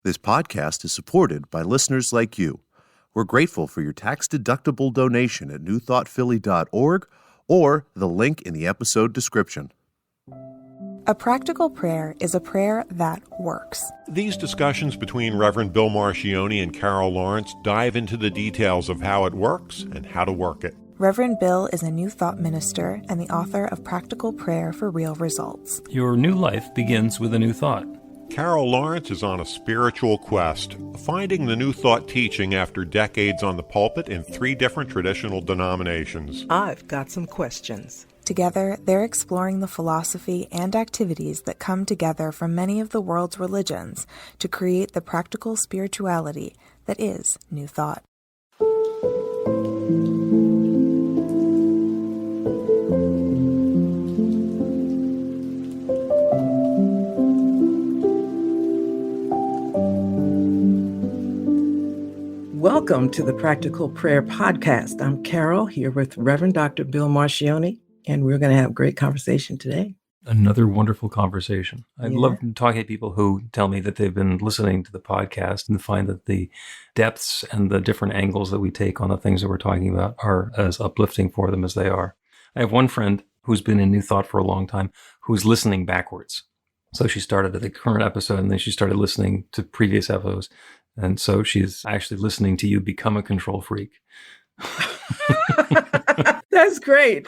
This podcast is supported by listeners like you. We're grateful for your tax-deductible donation at newthoughtphilly.org or the link in the episode description. A practical prayer is a prayer that works. These discussions between Reverend Bill Marcioni and Carol Lawrence dive into the details of how it works and how to work it. Reverend Bill is a New Thought minister and the author of Practical Prayer for Real Results. Your new life begins with a new thought. Carol Lawrence is on a spiritual quest, finding the New Thought teaching after decades on the pulpit in 3 different traditional denominations. I've got some questions. Together, they're exploring the philosophy and activities that come together from many of the world's religions to create the practical spirituality that is New Thought. Welcome to the Practical Prayer Podcast. I'm Carol, here with Reverend Dr. Bill Marcioni, and we're going to have a great conversation today. Another wonderful conversation. I love talking to people who tell me that they've been listening to the podcast and find that the depths and the different angles that we take on the things that we're talking about are as uplifting for them as they are. I have one friend who's been in New Thought for a long time who's listening backwards. So she started at the current episode and then she started listening to previous episodes. And so she's actually listening to you become a control freak. That's great.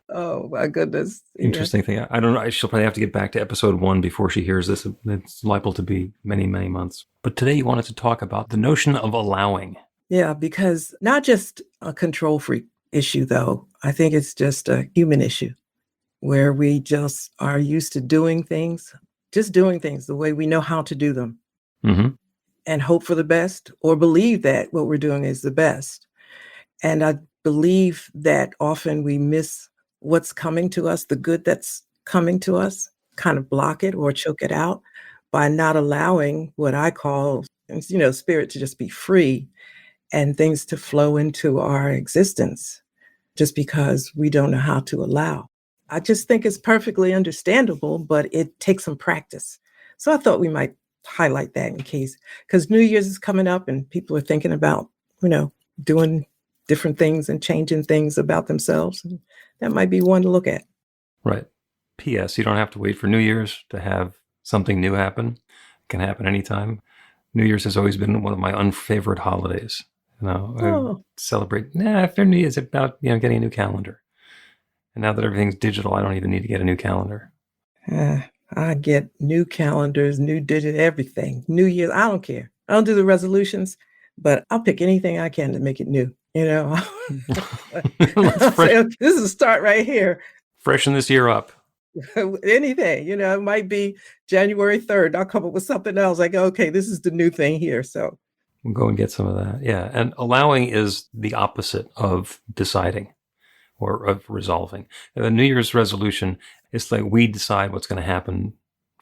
Oh, my goodness. Interesting thing. I don't know. She'll probably have to get back to episode 1 before she hears this. It's liable to be many, many months. But today you wanted to talk about the notion of allowing. Yeah, because not just a control freak issue, though. I think it's just a human issue where we just are used to doing things the way we know how to do them, and hope for the best or believe that what we're doing is the best. And I believe that often we miss what's coming to us, the good that's coming to us, kind of block it or choke it out by not allowing what I call, spirit to just be free and things to flow into our existence just because we don't know how to allow. I just think it's perfectly understandable, but it takes some practice. So I thought we might highlight that in case, because New Year's is coming up and people are thinking about, doing different things and changing things about themselves. And that might be one to look at. Right. P.S. You don't have to wait for New Year's to have something new happen. It can happen anytime. New Year's has always been one of my unfavorite holidays. I celebrate after New Year's about getting a new calendar. And now that everything's digital, I don't even need to get a new calendar. I get new calendars, new digit, everything. New Year's, I don't care. I don't do the resolutions, but I'll pick anything I can to make it new. Say, this is a start right here. Freshen this year up. Anything, it might be January 3rd. I'll come up with something else. Like, okay, this is the new thing here. So we'll go and get some of that. Yeah. And allowing is the opposite of deciding or of resolving. The New Year's resolution is like we decide what's going to happen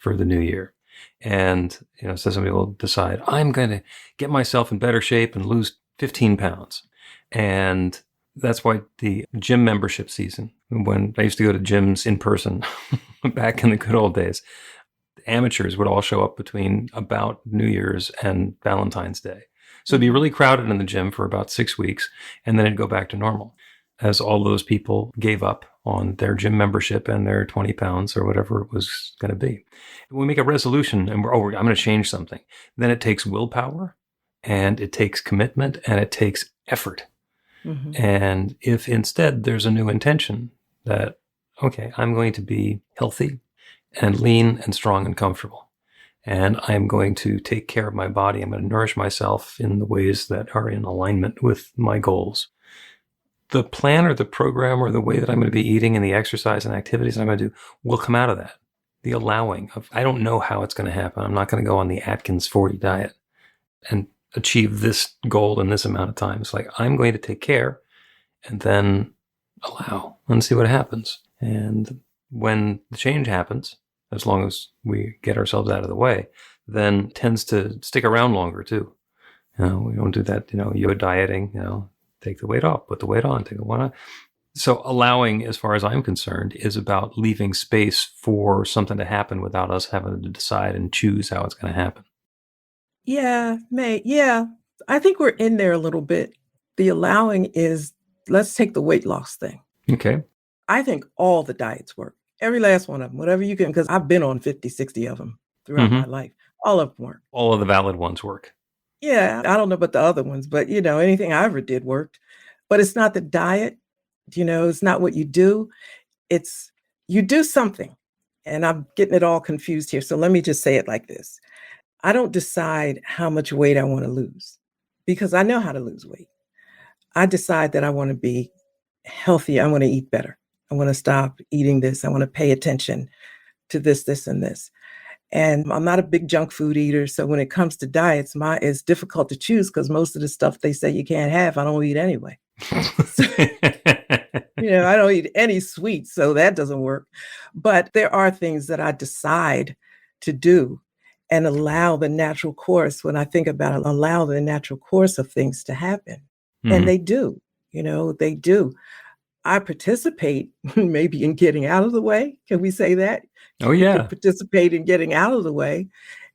for the new year. And, so somebody will decide, I'm going to get myself in better shape and lose 15 pounds. And that's why the gym membership season, when I used to go to gyms in person back in the good old days, amateurs would all show up between about New Year's and Valentine's Day. So it'd be really crowded in the gym for about 6 weeks, and then it'd go back to normal as all those people gave up on their gym membership and their 20 pounds or whatever it was going to be. When we make a resolution and I'm going to change something, then it takes willpower and it takes commitment and it takes effort. And if instead there's a new intention that, okay, I'm going to be healthy and lean and strong and comfortable, and I'm going to take care of my body. I'm going to nourish myself in the ways that are in alignment with my goals. The plan or the program or the way that I'm going to be eating and the exercise and activities I'm going to do will come out of that. The allowing of, I don't know how it's going to happen. I'm not going to go on the Atkins 40 diet and achieve this goal in this amount of time. It's like, I'm going to take care and then allow and see what happens. And when the change happens, as long as we get ourselves out of the way, then tends to stick around longer too. We don't do that, yoga dieting, take the weight off, put the weight on, take the weight on. So allowing, as far as I'm concerned, is about leaving space for something to happen without us having to decide and choose how it's going to happen. Yeah, I think we're in there a little bit. The allowing is, let's take the weight loss thing. Okay. I think all the diets work. Every last one of them, whatever you can, because I've been on 50, 60 of them throughout my life. All of them work. All of the valid ones work. Yeah, I don't know about the other ones, but anything I ever did worked. But it's not the diet, it's not what you do. It's you do something. And I'm getting it all confused here. So let me just say it like this. I don't decide how much weight I want to lose because I know how to lose weight. I decide that I want to be healthy. I want to eat better. I want to stop eating this. I want to pay attention to this, this, and this. And I'm not a big junk food eater. So when it comes to diets, it's difficult to choose because most of the stuff they say you can't have, I don't eat anyway. So, I don't eat any sweets, so that doesn't work. But there are things that I decide to do and allow the natural course. When I think about it, allow the natural course of things to happen. And they do, they do. I participate maybe in getting out of the way. Can we say that? Oh, You yeah. can participate in getting out of the way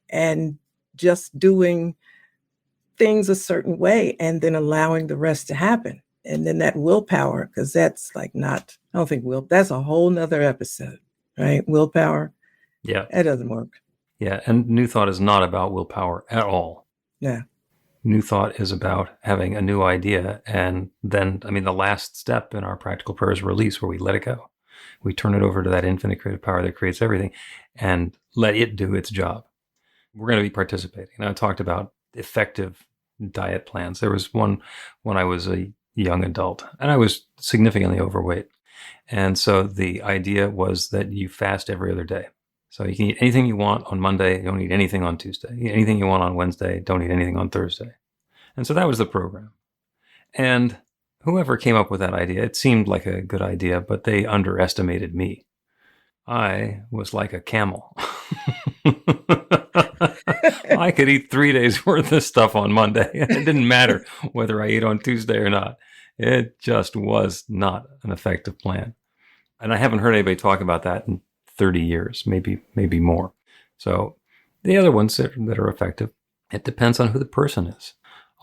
and just doing things a certain way and then allowing the rest to happen. And then that willpower, because that's like not, I don't think that's a whole nother episode, right? Willpower. Yeah. That doesn't work. Yeah. And New Thought is not about willpower at all. Yeah. New Thought is about having a new idea. And then, the last step in our practical prayer is release, where we let it go. We turn it over to that infinite creative power that creates everything and let it do its job. We're going to be participating. And I talked about effective diet plans. There was one when I was a young adult and I was significantly overweight. And so the idea was that you fast every other day. So you can eat anything you want on Monday. You don't eat anything on Tuesday. You eat anything you want on Wednesday. Don't eat anything on Thursday. And so that was the program. And whoever came up with that idea, it seemed like a good idea, but they underestimated me. I was like a camel. I could eat 3 days worth of stuff on Monday. It didn't matter whether I ate on Tuesday or not. It just was not an effective plan. And I haven't heard anybody talk about that in 30 years, maybe more. So the other ones that are effective, it depends on who the person is.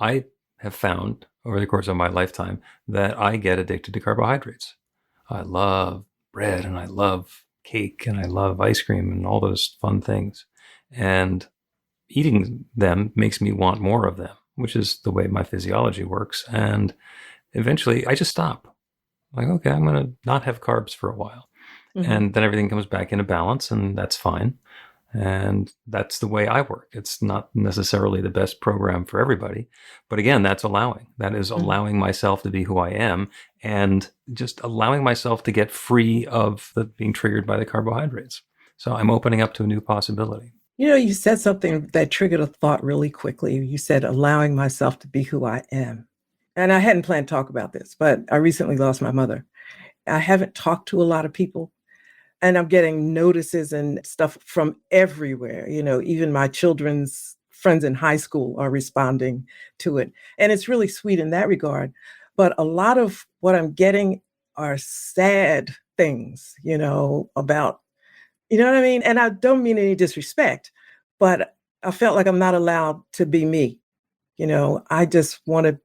I have found over the course of my lifetime that I get addicted to carbohydrates. I love bread and I love cake and I love ice cream and all those fun things. And eating them makes me want more of them, which is the way my physiology works. And eventually I just stop. Like, okay, I'm going to not have carbs for a while. Mm-hmm. And then everything comes back into balance and that's fine. And that's the way I work. It's not necessarily the best program for everybody. But again, that's allowing. That is allowing myself to be who I am and just allowing myself to get free of being triggered by the carbohydrates. So I'm opening up to a new possibility. You said something that triggered a thought really quickly. You said allowing myself to be who I am. And I hadn't planned to talk about this, but I recently lost my mother. I haven't talked to a lot of people. And I'm getting notices and stuff from everywhere. Even my children's friends in high school are responding to it. And it's really sweet in that regard. But a lot of what I'm getting are sad things, about, you know what I mean? And I don't mean any disrespect, but I felt like I'm not allowed to be me. I just want to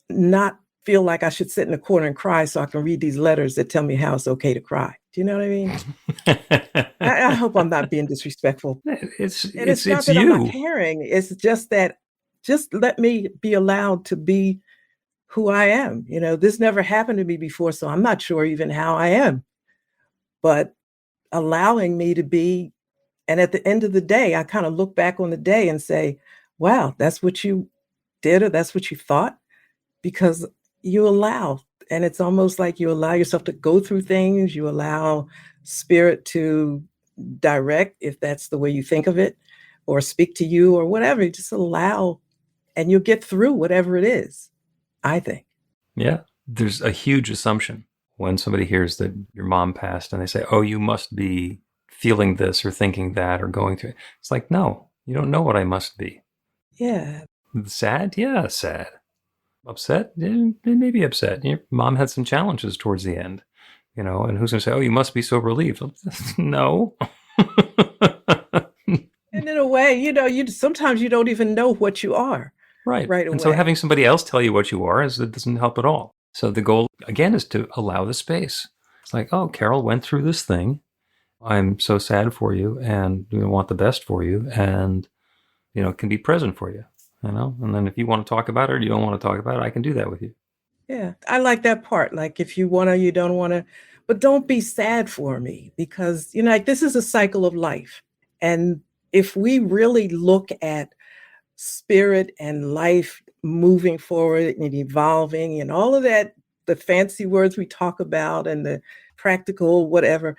not feel like I should sit in a corner and cry so I can read these letters that tell me how it's okay to cry. Do you know what I mean? I hope I'm not being disrespectful. It's not that you. I'm not caring. It's just that, just let me be allowed to be who I am. This never happened to me before, so I'm not sure even how I am. But allowing me to be, and at the end of the day, I kind of look back on the day and say, wow, that's what you did or that's what you thought, because you allow. And it's almost like you allow yourself to go through things. You allow spirit to direct, if that's the way you think of it, or speak to you or whatever. You just allow and you'll get through whatever it is, I think. Yeah. There's a huge assumption when somebody hears that your mom passed and they say, oh, you must be feeling this or thinking that or going through it. It's like, no, you don't know what I must be. Yeah. Sad? Yeah, sad. Upset? Maybe upset. Your mom had some challenges towards the end, and who's going to say, oh, you must be so relieved? No. And in a way, you sometimes you don't even know what you are Right. right And so away. having somebody else tell you what you are it doesn't help at all. So the goal, again, is to allow the space. It's like, oh, Carol went through this thing. I'm so sad for you and want the best for you and, can be present for you, And then if you want to talk about it or you don't want to talk about it, I can do that with you. Yeah, I like that part. Like if you want to, you don't want to, but don't be sad for me because, like this is a cycle of life. And if we really look at spirit and life moving forward and evolving and all of that, the fancy words we talk about and the practical, whatever,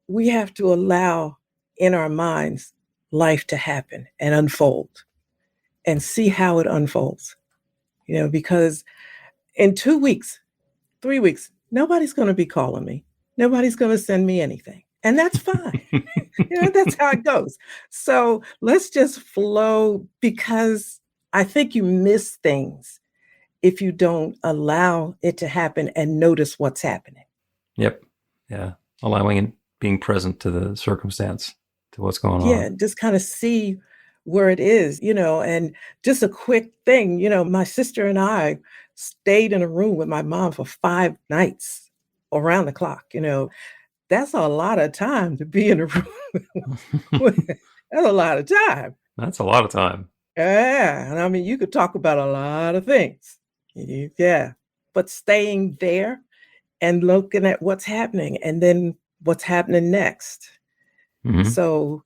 we have to allow in our minds life to happen and unfold and see how it unfolds, because in 2 weeks, 3 weeks, nobody's going to be calling me. Nobody's going to send me anything. And that's fine. That's how it goes. So let's just flow because I think you miss things if you don't allow it to happen and notice what's happening. Yep. Yeah. Allowing and being present to the circumstance, to what's going on. Yeah, just kind of see where it is, and just a quick thing, my sister and I stayed in a room with my mom for 5 nights around the clock, that's a lot of time to be in a room. That's a lot of time. That's a lot of time. Yeah. And I mean, you could talk about a lot of things. Yeah. But staying there and looking at what's happening and then what's happening next. Mm-hmm. So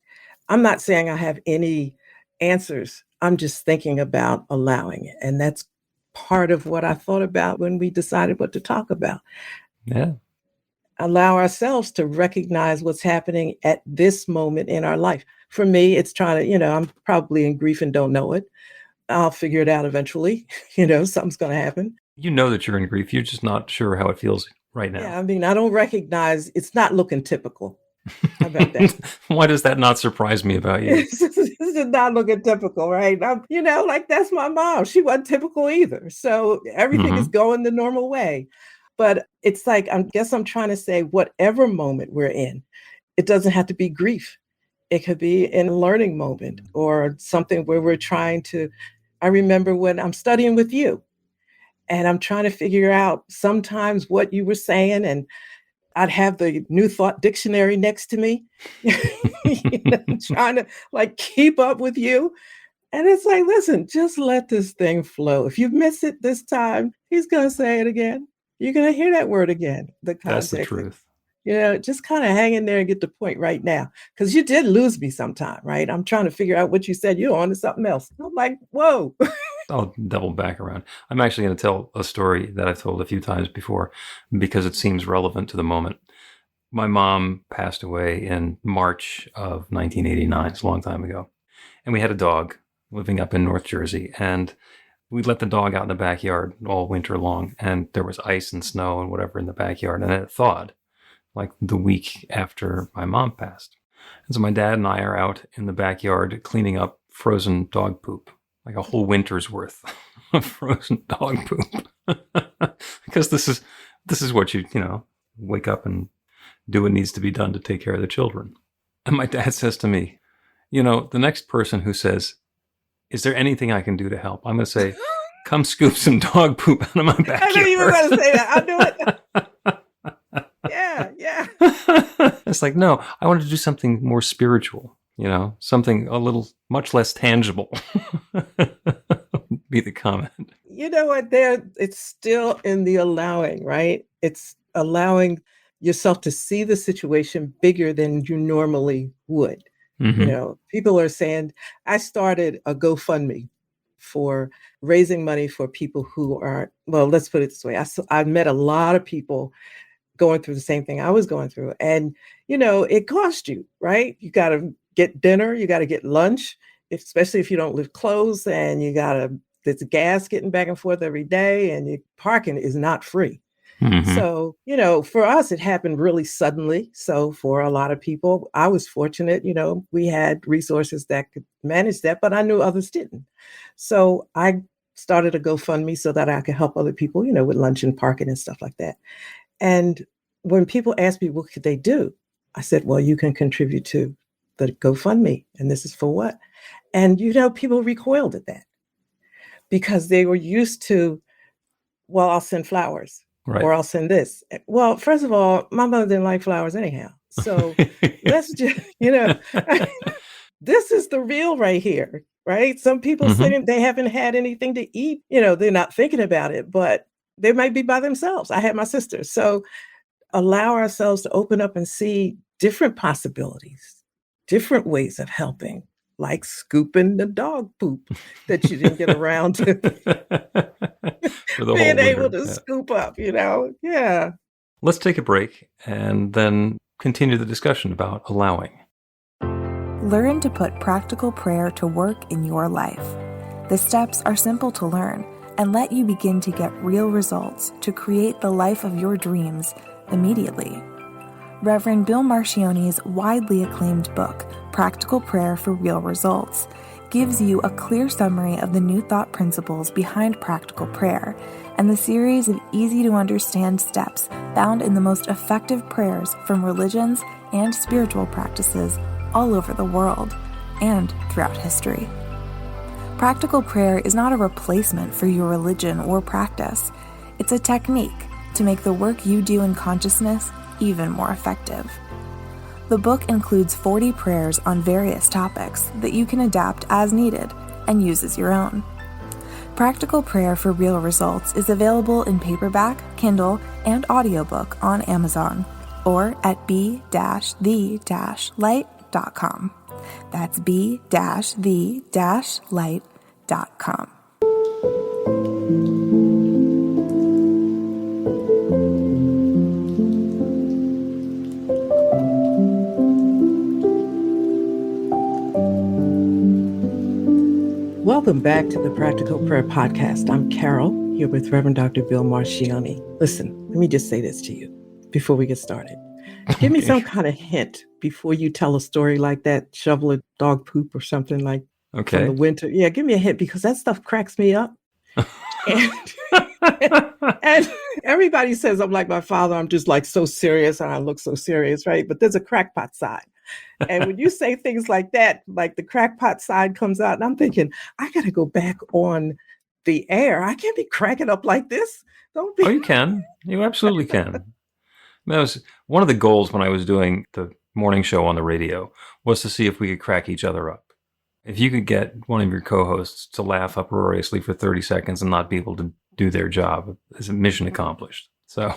I'm not saying I have any answers. I'm just thinking about allowing it. And that's part of what I thought about when we decided what to talk about. Yeah. Allow ourselves to recognize what's happening at this moment in our life. For me, it's trying to, I'm probably in grief and don't know it. I'll figure it out eventually. Something's going to happen. You know that you're in grief. You're just not sure how it feels right now. Yeah, I mean, I don't recognize, it's not looking typical. How about that? Why does that not surprise me about you? This is not looking typical, right? Like that's my mom. She wasn't typical either. So everything is going the normal way. But it's like, I guess I'm trying to say whatever moment we're in, it doesn't have to be grief. It could be in a learning moment or something where we're trying to, I remember when I'm studying with you and I'm trying to figure out sometimes what you were saying and I'd have the New Thought Dictionary next to me, trying to like keep up with you. And it's like, listen, just let this thing flow. If you miss it this time, he's going to say it again. You're going to hear that word again. The context. That's the truth. Just kind of hang in there and get the point right now. Because you did lose me sometime, right? I'm trying to figure out what you said. You're on to something else. I'm like, whoa. I'll double back around. I'm actually going to tell a story that I've told a few times before because it seems relevant to the moment. My mom passed away in March of 1989. It's a long time ago. And we had a dog living up in North Jersey. And we let the dog out in the backyard all winter long. And there was ice and snow and whatever in the backyard. And it thawed like the week after my mom passed. And so my dad and I are out in the backyard cleaning up frozen dog poop, like a whole winter's worth of frozen dog poop. Because this is what you wake up and do what needs to be done to take care of the children. And my dad says to me, the next person who says, is there anything I can do to help? I'm going to say, come scoop some dog poop out of my backyard. I knew you were going to say that. I'll do it. Yeah. It's like, no, I wanted to do something more spiritual, something a little, much less tangible. Be the comment. You know what? It's still in the allowing, right? It's allowing yourself to see the situation bigger than you normally would. Mm-hmm. People are saying, I started a GoFundMe for raising money for people who are, well, let's put it this way. I've met a lot of people going through the same thing I was going through. And, it costs you, right? You got to get dinner, you got to get lunch, especially if you don't live close and there's gas getting back and forth every day and your parking is not free. Mm-hmm. So, for us, it happened really suddenly. So for a lot of people, I was fortunate, we had resources that could manage that, but I knew others didn't. So I started a GoFundMe so that I could help other people, with lunch and parking and stuff like that. And when people ask me, what could they do? I said, well, you can contribute to the GoFundMe. And this is for what? And, people recoiled at that because they were used to, well, I'll send flowers or I'll send this. Well, first of all, my mother didn't like flowers anyhow. So let's just, this is the real right here, right? Some people sitting, they haven't had anything to eat. They're not thinking about it, but they might be by themselves. I had my sister. So allow ourselves to open up and see different possibilities, different ways of helping, like scooping the dog poop that you didn't get around to being able to scoop up, Yeah. Let's take a break and then continue the discussion about allowing. Learn to put practical prayer to work in your life. The steps are simple to learn and let you begin to get real results to create the life of your dreams immediately. Reverend Bill Marcione's widely acclaimed book, Practical Prayer for Real Results, gives you a clear summary of the New Thought principles behind practical prayer and the series of easy-to-understand steps found in the most effective prayers from religions and spiritual practices all over the world and throughout history. Practical prayer is not a replacement for your religion or practice. It's a technique to make the work you do in consciousness even more effective. The book includes 40 prayers on various topics that you can adapt as needed and use as your own. Practical Prayer for Real Results is available in paperback, Kindle, and audiobook on Amazon or at b-the-light.com. That's b-the-light.com. Welcome back to the Practical Prayer Podcast. I'm Carol, here with Reverend Dr. Bill Marcione. Listen, let me just say this to you before we get started. Give me some kind of hint before you tell a story like that, shovel a dog poop or something like from the winter. Yeah, give me a hint because that stuff cracks me up. and everybody says I'm like my father. I'm just like so serious and I look so serious, right? But there's a crackpot side. And when you say things like that, like the crackpot side comes out, and I'm thinking, I got to go back on the air. I can't be cracking up like this. Don't be. Oh, you can. You absolutely can. That was one of the goals when I was doing the morning show on the radio was to see if we could crack each other up. If you could get one of your co-hosts to laugh uproariously for 30 seconds and not be able to do their job, it's a mission accomplished. So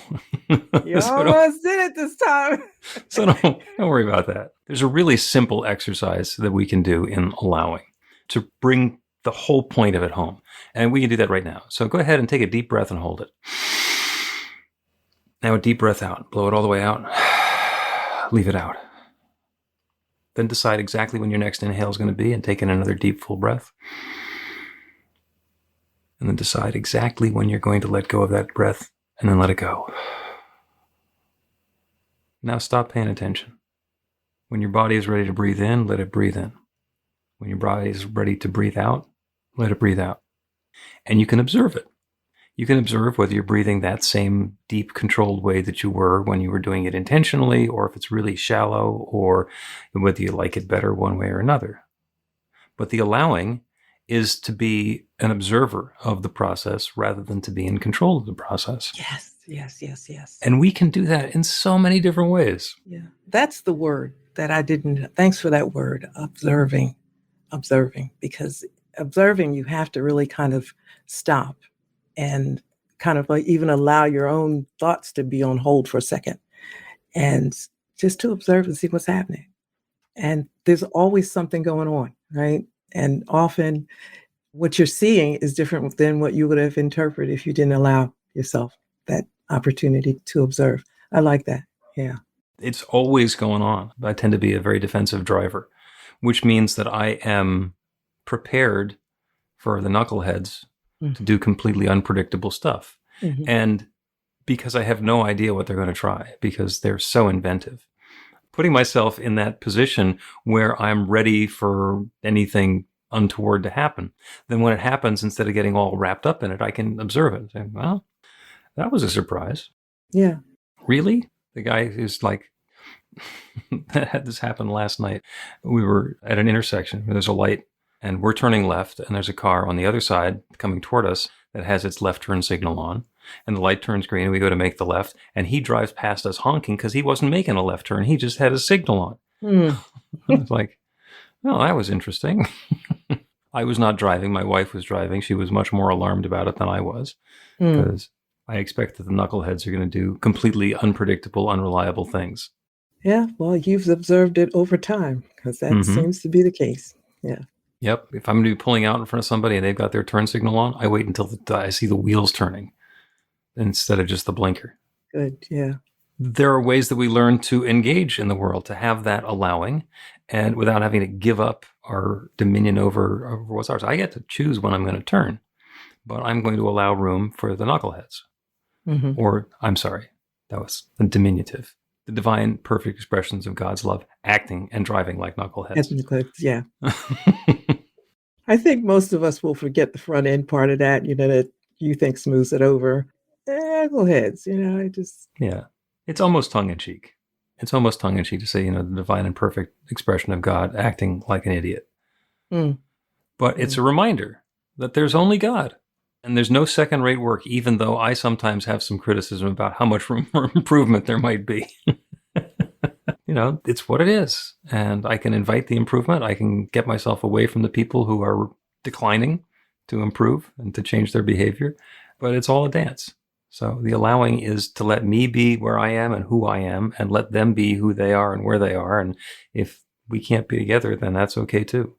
you almost did it this time. So don't worry about that. There's a really simple exercise that we can do in allowing to bring the whole point of it home. And we can do that right now. So go ahead and take a deep breath and hold it. Now a deep breath out. Blow it all the way out. Leave it out. Then decide exactly when your next inhale is going to be and take in another deep full breath. And then decide exactly when you're going to let go of that breath and then let it go. Now stop paying attention. When your body is ready to breathe in, let it breathe in. When your body is ready to breathe out, let it breathe out. And you can observe it. You can observe whether you're breathing that same deep, controlled way that you were when you were doing it intentionally, or if it's really shallow, or whether you like it better one way or another. But the allowing is to be an observer of the process rather than to be in control of the process. Yes. And we can do that in so many different ways. Yeah. That's the word that I didn't. Thanks for that word, observing, because observing, you have to really kind of stop and kind of like even allow your own thoughts to be on hold for a second and just to observe and see what's happening. And there's always something going on, right? And often what you're seeing is different than what you would have interpreted if you didn't allow yourself that opportunity to observe. I like that. Yeah. It's always going on. I tend to be a very defensive driver, which means that I am prepared for the knuckleheads to do completely unpredictable stuff. Mm-hmm. And because I have no idea what they're going to try, because they're so inventive. Putting myself in that position where I'm ready for anything untoward to happen. Then when it happens, instead of getting all wrapped up in it, I can observe it and say, well, that was a surprise. Yeah. Really? The guy who's like, had this happen last night. We were at an intersection where there's a light and we're turning left and there's a car on the other side coming toward us that has its left turn signal on, and the light turns green and we go to make the left and he drives past us honking because he wasn't making a left turn. He just had his signal on. I was like, well, that was interesting. I was not driving. My wife was driving. She was much more alarmed about it than I was because I expect that the knuckleheads are going to do completely unpredictable, unreliable things. Yeah, well, you've observed it over time because that seems to be the case. Yeah. Yep. If I'm going to be pulling out in front of somebody and they've got their turn signal on, I wait until I see the wheels turning instead of just the blinker. Good. Yeah. There are ways that we learn to engage in the world, to have that allowing, and without having to give up our dominion over what's ours. I get to choose when I'm going to turn, but I'm going to allow room for the knuckleheads. Or, I'm sorry, that was the diminutive. The divine, perfect expressions of God's love, acting and driving like knuckleheads. Yeah. I think most of us will forget the front end part of that, that you think smooths it over. Knuckleheads, Yeah. It's almost tongue-in-cheek. It's almost tongue-in-cheek to say, the divine and perfect expression of God acting like an idiot. But it's a reminder that there's only God. And there's no second-rate work, even though I sometimes have some criticism about how much room for improvement there might be. It's what it is. And I can invite the improvement. I can get myself away from the people who are declining to improve and to change their behavior. But it's all a dance. So the allowing is to let me be where I am and who I am, and let them be who they are and where they are. And if we can't be together, then that's okay too.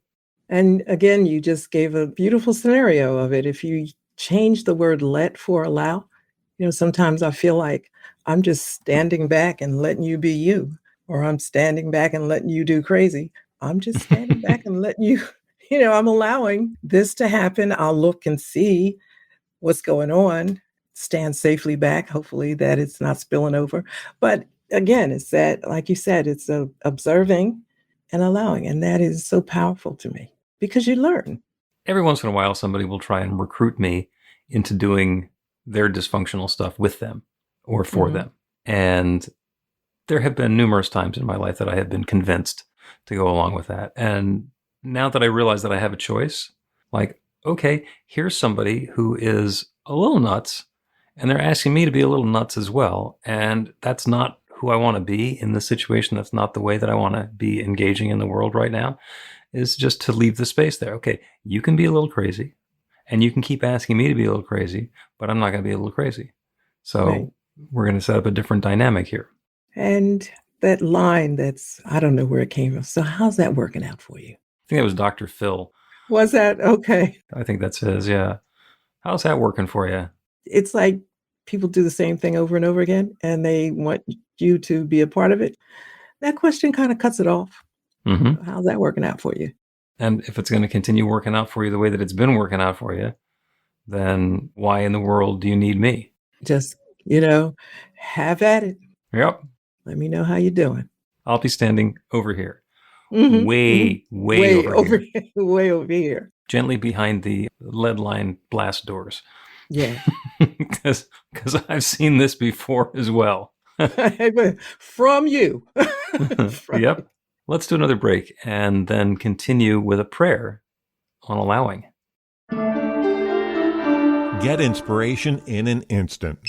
And again, you just gave a beautiful scenario of it. If you change the word let for allow, sometimes I feel like I'm just standing back and letting you be you, or I'm standing back and letting you do crazy. I'm just standing back and letting you, I'm allowing this to happen. I'll look and see what's going on, stand safely back, hopefully that it's not spilling over. But again, it's that, like you said, it's observing and allowing. And that is so powerful to me because you learn. Every once in a while, somebody will try and recruit me into doing their dysfunctional stuff with them or for them. And there have been numerous times in my life that I have been convinced to go along with that. And now that I realize that I have a choice, like, okay, here's somebody who is a little nuts, and they're asking me to be a little nuts as well. And that's not who I want to be in this situation. That's not the way that I want to be engaging in the world right now, is just to leave the space there. Okay, you can be a little crazy, and you can keep asking me to be a little crazy, but I'm not going to be a little crazy. So we're going to set up a different dynamic here. And that line I don't know where it came from. So how's that working out for you? I think it was Dr. Phil. Was that? Okay. I think that's his, yeah. How's that working for you? It's like people do the same thing over and over again, and they want you to be a part of it. That question kind of cuts it off. How's that working out for you? And if it's going to continue working out for you the way that it's been working out for you, then why in the world do you need me? Just, have at it. Yep. Let me know how you're doing. I'll be standing over here. Way over here. Way over here. Gently behind the lead-lined blast doors. Yeah. Because I've seen this before as well. From you. Yep. Let's do another break and then continue with a prayer on allowing. Get inspiration in an instant.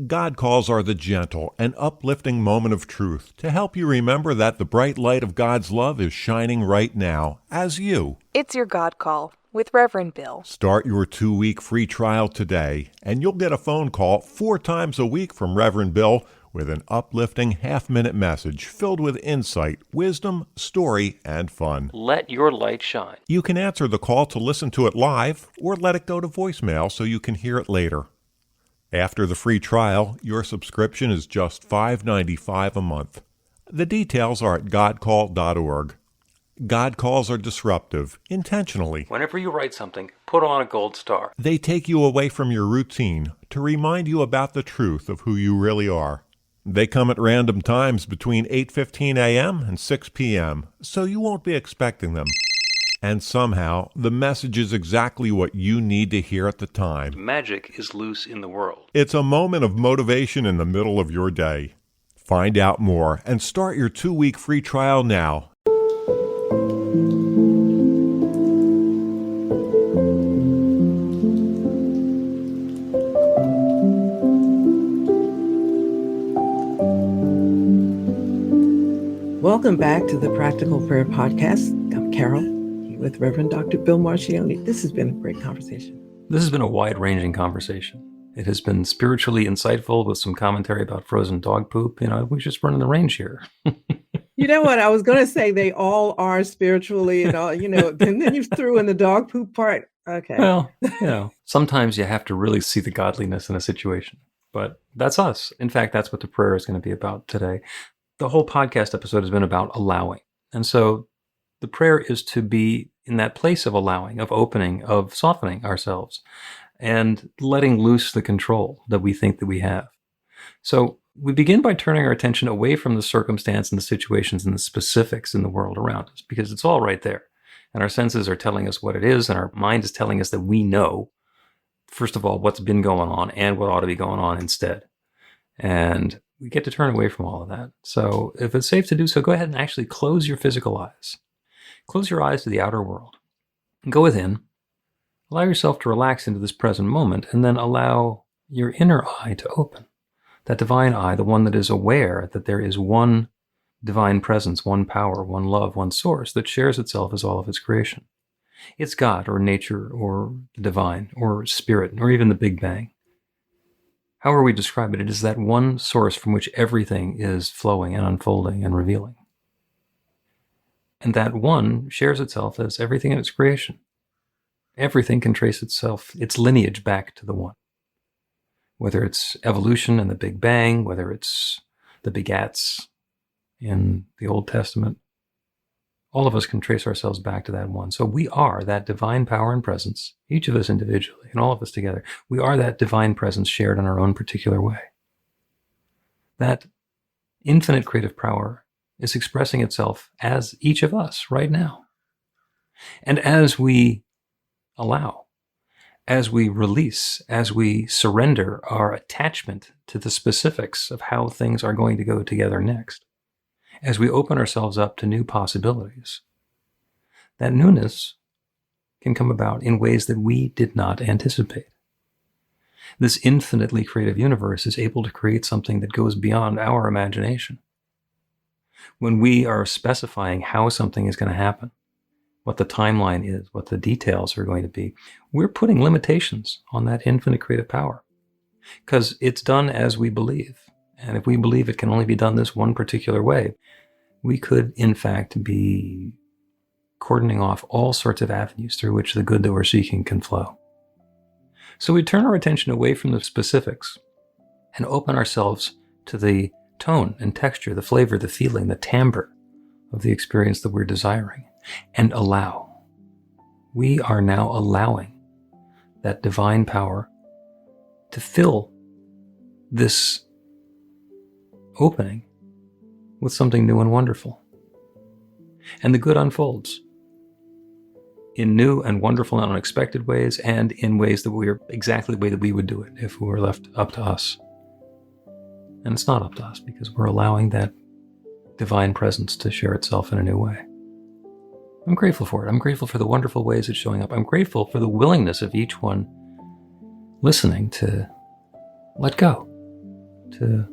God calls are the gentle and uplifting moment of truth to help you remember that the bright light of God's love is shining right now as you. It's your God Call with Reverend Bill. Start your 2-week free trial today, and you'll get a phone call 4 times a week from Reverend Bill with an uplifting half-minute message filled with insight, wisdom, story, and fun. Let your light shine. You can answer the call to listen to it live or let it go to voicemail so you can hear it later. After the free trial, your subscription is just $5.95 a month. The details are at godcall.org. God calls are disruptive, intentionally. Whenever you write something, put on a gold star. They take you away from your routine to remind you about the truth of who you really are. They come at random times between 8:15 a.m. and 6 p.m., so you won't be expecting them. And somehow, the message is exactly what you need to hear at the time. Magic is loose in the world. It's a moment of motivation in the middle of your day. Find out more and start your 2-week free trial now. Welcome back to the Practical Prayer Podcast. I'm Carol with Reverend Dr. Bill Marcioni. This has been a great conversation. This has been a wide-ranging conversation. It has been spiritually insightful with some commentary about frozen dog poop. We're just running the range here. You know what? I was going to say they all are spiritually and all, and then you threw in the dog poop part. Okay. Well, sometimes you have to really see the godliness in a situation. But that's us. In fact, that's what the prayer is going to be about today. The whole podcast episode has been about allowing. And so the prayer is to be in that place of allowing, of opening, of softening ourselves and letting loose the control that we think that we have. So we begin by turning our attention away from the circumstance and the situations and the specifics in the world around us, because it's all right there. And our senses are telling us what it is, and our mind is telling us that we know, first of all, what's been going on and what ought to be going on instead. And we get to turn away from all of that. So if it's safe to do so, go ahead and actually close your physical eyes. Close your eyes to the outer world. Go within. Allow yourself to relax into this present moment, and then allow your inner eye to open. That divine eye, the one that is aware that there is one divine presence, one power, one love, one source that shares itself as all of its creation. It's God or nature or the divine or spirit or even the Big Bang. However we describe it, it is that one source from which everything is flowing and unfolding and revealing. And that one shares itself as everything in its creation. Everything can trace its lineage back to the one. Whether it's evolution and the Big Bang, whether it's the begats in the Old Testament, all of us can trace ourselves back to that one. So we are that divine power and presence, each of us individually and all of us together. We are that divine presence shared in our own particular way. That infinite creative power is expressing itself as each of us right now. And as we allow, as we release, as we surrender our attachment to the specifics of how things are going to go together next, as we open ourselves up to new possibilities, that newness can come about in ways that we did not anticipate. This infinitely creative universe is able to create something that goes beyond our imagination. When we are specifying how something is going to happen, what the timeline is, what the details are going to be, we're putting limitations on that infinite creative power because it's done as we believe. And if we believe it can only be done this one particular way, we could, in fact, be cordoning off all sorts of avenues through which the good that we're seeking can flow. So we turn our attention away from the specifics and open ourselves to the tone and texture, the flavor, the feeling, the timbre of the experience that we're desiring, and allow. We are now allowing that divine power to fill this opening with something new and wonderful. And the good unfolds in new and wonderful and unexpected ways, and in ways that we're exactly the way that we would do it if we were left up to us. And it's not up to us because we're allowing that divine presence to share itself in a new way. I'm grateful for it. I'm grateful for the wonderful ways it's showing up. I'm grateful for the willingness of each one listening to let go, to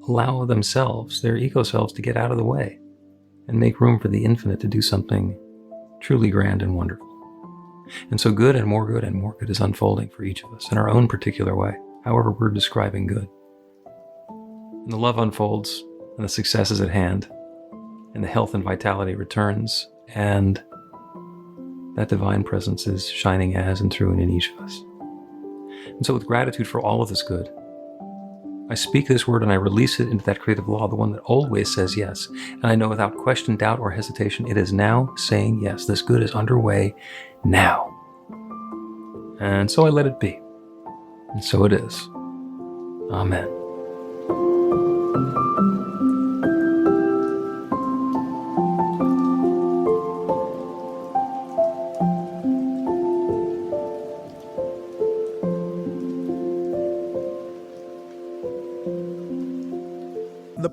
allow themselves, their ego selves, to get out of the way and make room for the infinite to do something truly grand and wonderful. And so good and more good and more good is unfolding for each of us in our own particular way, however we're describing good. And the love unfolds, and the success is at hand, and the health and vitality returns, and that divine presence is shining as and through and in each of us. And so with gratitude for all of this good, I speak this word and I release it into that creative law, the one that always says yes. And I know without question, doubt, or hesitation, it is now saying yes. This good is underway now. And so I let it be. And so it is. Amen.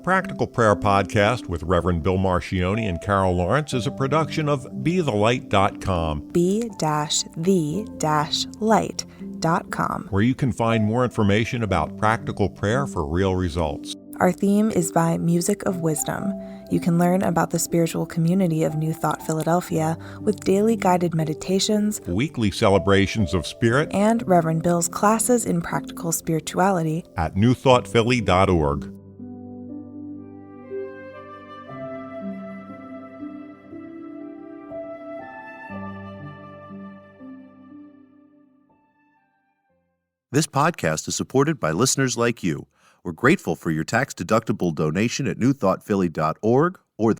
Practical Prayer Podcast with Reverend Bill Marcioni and Carol Lawrence is a production of BeTheLight.com, be-the-light.com, where you can find more information about practical prayer for real results. Our theme is by Music of Wisdom. You can learn about the spiritual community of New Thought Philadelphia with daily guided meditations, Weekly celebrations of spirit, and Reverend Bill's classes in practical spirituality at newthoughtphilly.org. This podcast is supported by listeners like you. We're grateful for your tax-deductible donation at newthoughtphilly.org or